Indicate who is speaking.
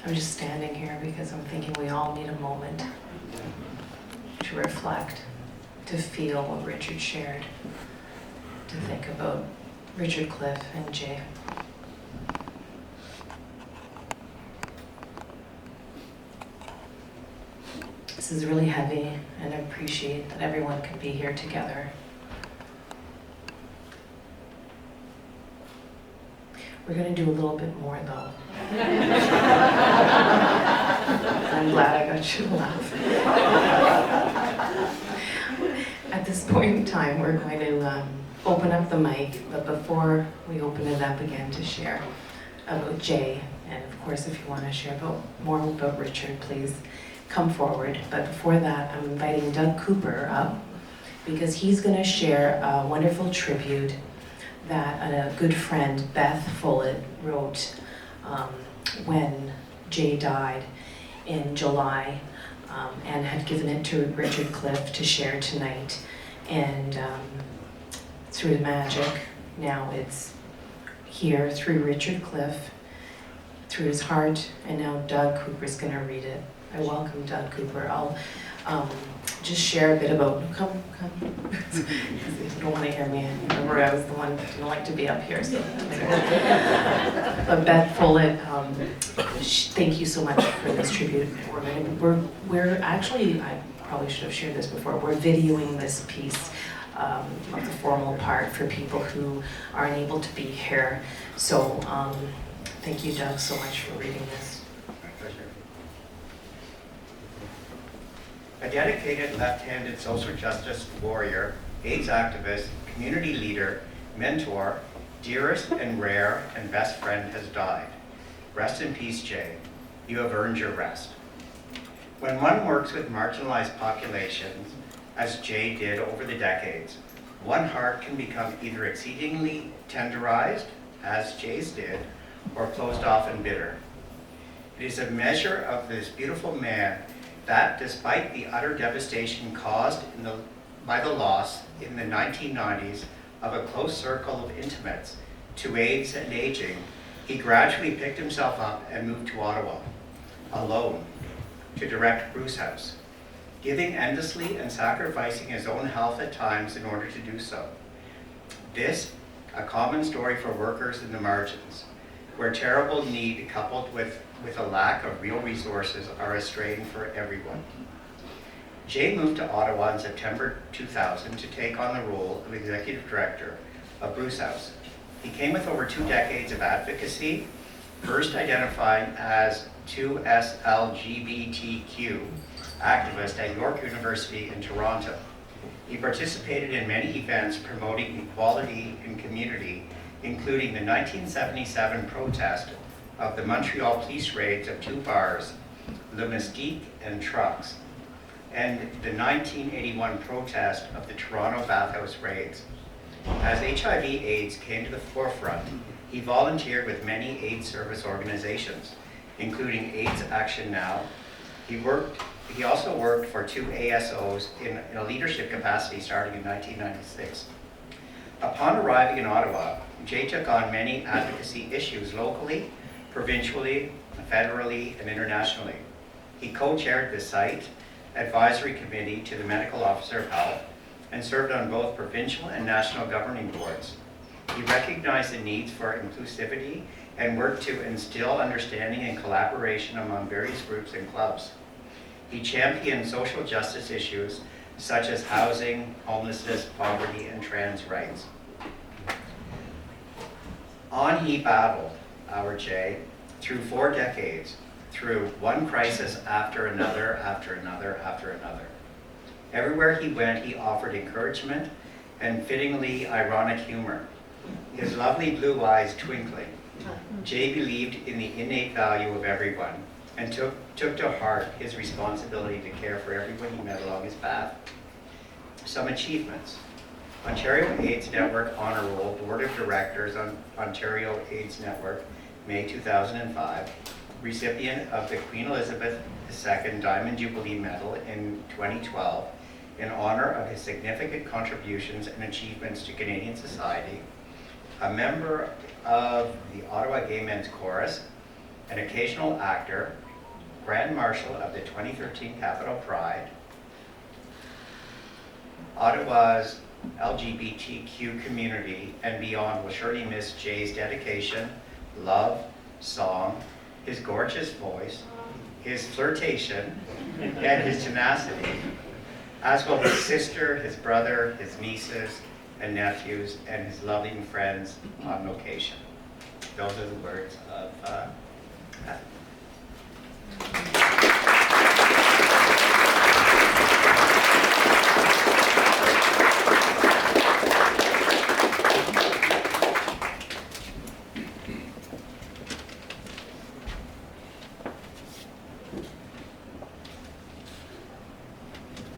Speaker 1: I'm just standing here because I'm thinking we all need a moment to reflect, to feel what Richard shared, to think about Richard, Cliff, and Jay. This is really heavy, and I appreciate that everyone can be here together. We're going to do a little bit more, though. I'm glad I got you to laugh. At this point in time, we're going to open up the mic, but before we open it up again to share about Jay, and of course, if you want to share more about Richard, please come forward. But before that, I'm inviting Doug Cooper up because he's going to share a wonderful tribute that a good friend, Beth Follett, wrote when Jay died in July, and had given it to Richard Cliff to share tonight. And through the magic, now it's here through Richard Cliff, through his heart, and now Doug Cooper's going to read it. I welcome Doug Cooper. I'll just share a bit about, come. You don't want to hear me. Remember, I was the one who didn't like to be up here. So. But Beth Follett, thank you so much for this tribute. We're actually, I probably should have shared this before, we're videoing this piece of the formal part for people who aren't able to be here. So thank you, Doug, so much for reading this.
Speaker 2: A dedicated left-handed social justice warrior, AIDS activist, community leader, mentor, dearest and rare and best friend has died. Rest in peace, Jay. You have earned your rest. When one works with marginalized populations, as Jay did over the decades, one heart can become either exceedingly tenderized, as Jay's did, or closed off and bitter. It is a measure of this beautiful man that, despite the utter devastation caused by the loss in the 1990s of a close circle of intimates to AIDS and aging, he gradually picked himself up and moved to Ottawa, alone, to direct Bruce House, giving endlessly and sacrificing his own health at times in order to do so. This, a common story for workers in the margins, where terrible need coupled with a lack of real resources are a strain for everyone. Jay moved to Ottawa in September 2000 to take on the role of executive director of Bruce House. He came with over 2 decades of advocacy, first identifying as 2SLGBTQ activist at York University in Toronto. He participated in many events promoting equality in community, including the 1977 protest of the Montreal police raids of 2 bars, Le Mestique and Trucks, and the 1981 protest of the Toronto bathhouse raids. As HIV/AIDS came to the forefront, he volunteered with many AIDS service organizations, including AIDS Action Now. He also worked for 2 ASOs in a leadership capacity starting in 1996. Upon arriving in Ottawa, Jay took on many advocacy issues locally, provincially, federally, and internationally. He co-chaired the site advisory committee to the Medical Officer of Health and served on both provincial and national governing boards. He recognized the needs for inclusivity and worked to instill understanding and collaboration among various groups and clubs. He championed social justice issues such as housing, homelessness, poverty, and trans rights. On he battled, our Jay, through 4 decades, through one crisis after another, after another, after another. Everywhere he went, he offered encouragement and fittingly ironic humor, his lovely blue eyes twinkling. Jay believed in the innate value of everyone and took to heart his responsibility to care for everyone he met along his path. Some achievements. Ontario AIDS Network Honor Roll, Board of Directors on Ontario AIDS Network, May 2005, recipient of the Queen Elizabeth II Diamond Jubilee Medal in 2012 in honor of his significant contributions and achievements to Canadian society, a member of the Ottawa Gay Men's Chorus, an occasional actor, Grand Marshal of the 2013 Capital Pride, Ottawa's LGBTQ community and beyond will surely miss Jay's dedication, love, song, his gorgeous voice, his flirtation, and his tenacity, as will his sister, his brother, his nieces and nephews, and his loving friends on location. Those are the words of